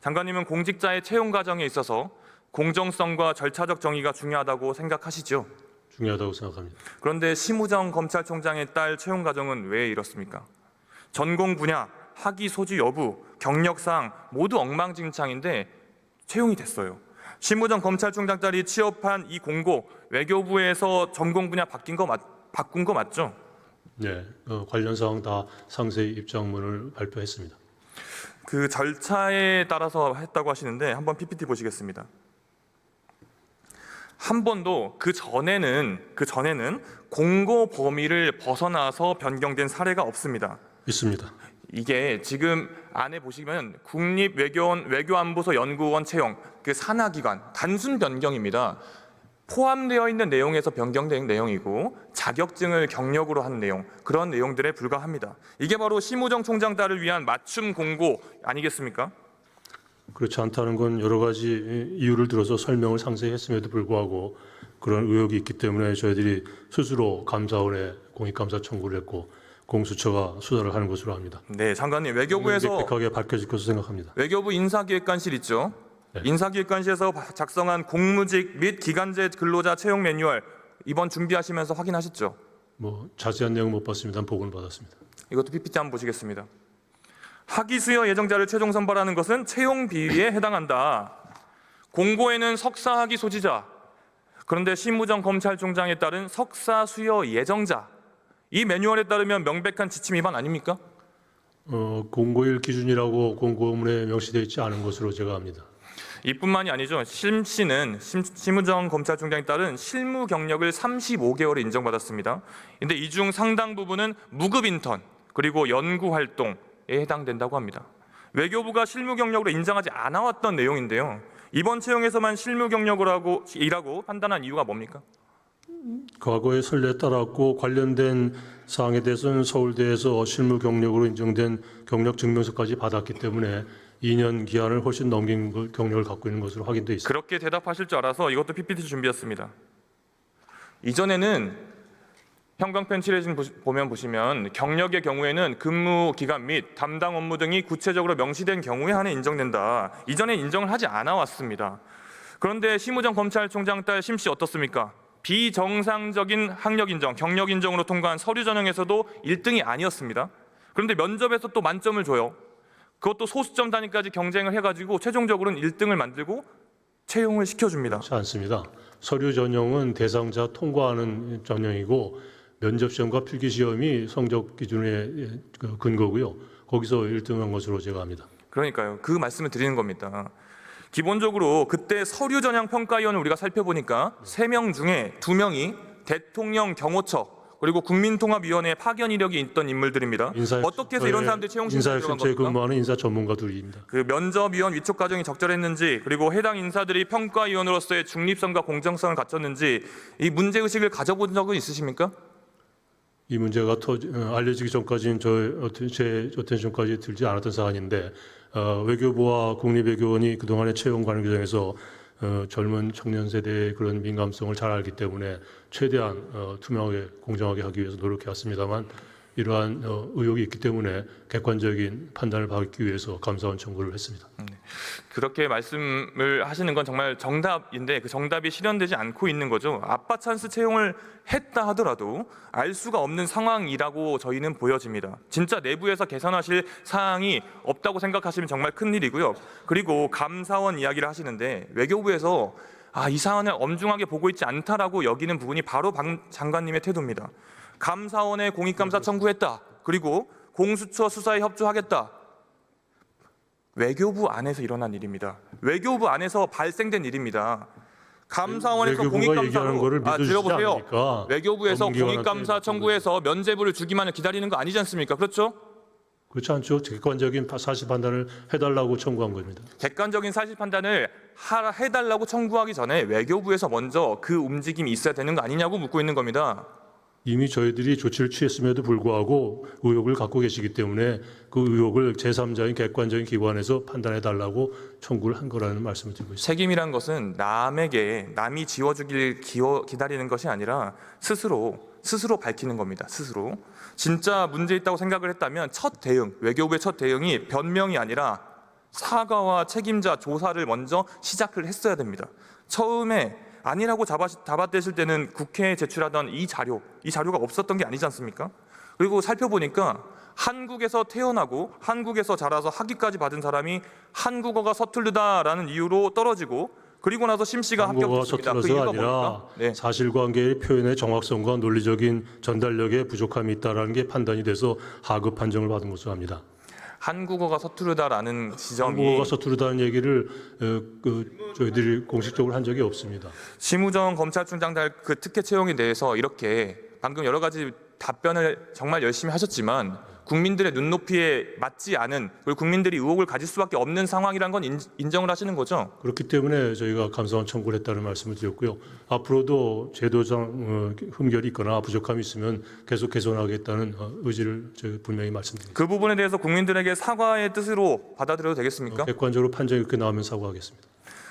장관님은 공직자의 채용 과정에 있어서 공정성과 절차적 정의가 중요하다고 생각하시죠? 중요하다고 생각합니다. 그런데 심우정 검찰총장의 딸 채용 과정은 왜 이렇습니까? 전공 분야, 학위 소지 여부, 경력사항 모두 엉망진창인데 채용이 됐어요. 심우정 검찰총장 딸이 취업한 이 공고, 외교부에서 전공 분야 바꾼 거 맞죠? 네, 관련 사항 다 상세히 입장문을 발표했습니다. 그 절차에 따라서 했다고 하시는데 한번 PPT 보시겠습니다. 한 번도 그 전에는 공고 범위를 벗어나서 변경된 사례가 없습니다. 있습니다. 이게 지금 안에 보시면 국립외교원 외교안보소 연구원 채용 그 산하기관 단순 변경입니다. 포함되어 있는 내용에서 변경된 내용이고 자격증을 경력으로 한 내용, 그런 내용들에 불과합니다. 이게 바로 심우정 총장 딸을 위한 맞춤 공고 아니겠습니까? 그렇지 않다는 건 여러 가지 이유를 들어서 설명을 상세히 했음에도 불구하고 그런 의혹이 있기 때문에 저희들이 스스로 감사원에 공익감사 청구를 했고 공수처가 수사를 하는 것으로 합니다. 네, 장관님, 외교부에서 명백하게 밝혀질 것으로 생각합니다. 외교부 인사기획관실 있죠? 네. 인사기획관실에서 작성한 공무직 및 기간제 근로자 채용 매뉴얼 이번 준비하시면서 확인하셨죠? 뭐 자세한 내용 못 봤습니다. 보고는 받았습니다. 이것도 PPT 한번 보시겠습니다. 학위 수여 예정자를 최종 선발하는 것은 채용 비위에 해당한다. 공고에는 석사 학위 소지자, 그런데 심우정 검찰총장에 따른 석사 수여 예정자, 이 매뉴얼에 따르면 명백한 지침 위반 아닙니까? 공고일 기준이라고 공고문에 명시되어 있지 않은 것으로 제가 압니다. 이뿐만이 아니죠. 심 씨는 심우정 검찰총장에 따른 실무 경력을 35개월을 인정받았습니다. 그런데 이 중 상당 부분은 무급 인턴 그리고 연구 활동에 해당된다고 합니다. 외교부가 실무 경력으로 인정하지 않아 왔던 내용인데요. 이번 채용에서만 실무 경력이라고 판단한 이유가 뭡니까? 과거의 선례에 따랐고 관련된 사항에 대해서는 서울대에서 실무 경력으로 인정된 경력 증명서까지 받았기 때문에 2년 기한을 훨씬 넘긴 경력을 갖고 있는 것으로 확인돼 있습니다. 그렇게 대답하실 줄 알아서 이것도 PPT 준비했습니다. 이전에는 형광펜 칠해진 보시면 경력의 경우에는 근무 기간 및 담당 업무 등이 구체적으로 명시된 경우에 한해 인정된다. 이전에 인정을 하지 않아 왔습니다. 그런데 심우정 검찰총장 딸 심 씨 어떻습니까? 비정상적인 학력 인정, 경력 인정으로 통과한 서류 전형에서도 1등이 아니었습니다. 그런데 면접에서 또 만점을 줘요. 그것도 소수점 단위까지 경쟁을 해가지고 최종적으로는 1등을 만들고 채용을 시켜줍니다. 그렇지 않습니다. 서류 전형은 대상자 통과하는 전형이고 면접시험과 필기시험이 성적 기준의 근거고요. 거기서 1등한 것으로 제가 압니다. 그러니까요. 그 말씀을 드리는 겁니다. 기본적으로 그때 서류 전형 평가위원을 우리가 살펴보니까 3명 중에 2명이 대통령 경호처 그리고 국민통합위원회 파견 이력이 있던 인물들입니다. 어떻게 해서 이런 사람들이 채용 심사에 들어간 인사혁신처에 겁니까? 근무하는 인사 전문가들입니다. 그 면접위원 위촉 과정이 적절했는지 그리고 해당 인사들이 평가위원으로서의 중립성과 공정성을 갖췄는지 이 문제의식을 가져본 적은 있으십니까? 이 문제가 알려지기 전까지는 제 어텐션까지 들지 않았던 사안인데 외교부와 국립외교원이 그동안의 채용 관련 규정에서 젊은 청년 세대의 그런 민감성을 잘 알기 때문에 최대한 투명하게 공정하게 하기 위해서 노력해 왔습니다만 이러한 의혹이 있기 때문에 객관적인 판단을 받기 위해서 감사원 청구를 했습니다. 그렇게 말씀을 하시는 건 정말 정답인데 그 정답이 실현되지 않고 있는 거죠. 아빠 찬스 채용을 했다 하더라도 알 수가 없는 상황이라고 저희는 보여집니다. 진짜 내부에서 개선하실 사항이 없다고 생각하시면 정말 큰일이고요. 그리고 감사원 이야기를 하시는데 외교부에서 이 사안을 엄중하게 보고 있지 않다라고 여기는 부분이 바로 박 장관님의 태도입니다. 감사원에 공익감사 청구했다. 그리고 공수처 수사에 협조하겠다. 외교부 안에서 일어난 일입니다. 외교부 안에서 발생된 일입니다. 감사원에서 공익감사로 들어보세요. 않습니까? 외교부에서 공익감사 전문기관한테 청구해서 면죄부를 주기만을 기다리는 거 아니지 않습니까? 그렇죠? 그렇지 않죠. 객관적인 사실 판단을 해달라고 청구한 겁니다. 객관적인 사실 판단을 해달라고 청구하기 전에 외교부에서 먼저 그 움직임이 있어야 되는 거 아니냐고 묻고 있는 겁니다. 이미 저희들이 조치를 취했음에도 불구하고 의혹을 갖고 계시기 때문에 그 의혹을 제3자인 객관적인 기관에서 판단해달라고 청구를 한 거라는 말씀을 드리고 있습니다. 책임이란 것은 남이 지워주길 기다리는 것이 아니라 스스로 밝히는 겁니다. 스스로. 진짜 문제 있다고 생각을 했다면 외교부의 첫 대응이 변명이 아니라 사과와 책임자 조사를 먼저 시작을 했어야 됩니다. 처음에 아니라고 잡아떼실 때는 국회에 제출하던 이 자료가 없었던 게 아니지 않습니까? 그리고 살펴보니까 한국에서 태어나고 한국에서 자라서 학위까지 받은 사람이 한국어가 서툴르다라는 이유로 떨어지고 그리고 나서 심 씨가 한국어가 합격했습니다. 그 서툴러서가 이유가 아니라 뭡니까? 네. 사실관계의 표현의 정확성과 논리적인 전달력에 부족함이 있다라는 게 판단이 돼서 하급 판정을 받은 것으로 합니다. 한국어가 서투르다라는 지점이 한국어가 서투르다는 얘기를 저희들이 공식적으로 한 적이 없습니다. 심우정 검찰총장 그 특혜 채용에 대해서 이렇게 방금 여러 가지 답변을 정말 열심히 하셨지만 국민들의 눈높이에 맞지 않은 그리고 국민들이 의혹을 가질 수밖에 없는 상황이란 건 인정을 하시는 거죠? 그렇기 때문에 저희가 감사원 청구를 했다는 말씀을 드렸고요. 앞으로도 제도상 흠결이 있거나 부족함이 있으면 계속 개선하겠다는 의지를 저희 분명히 말씀드립니다. 그 부분에 대해서 국민들에게 사과의 뜻으로 받아들여도 되겠습니까? 객관적으로 판정이 그렇게 나오면 사과하겠습니다.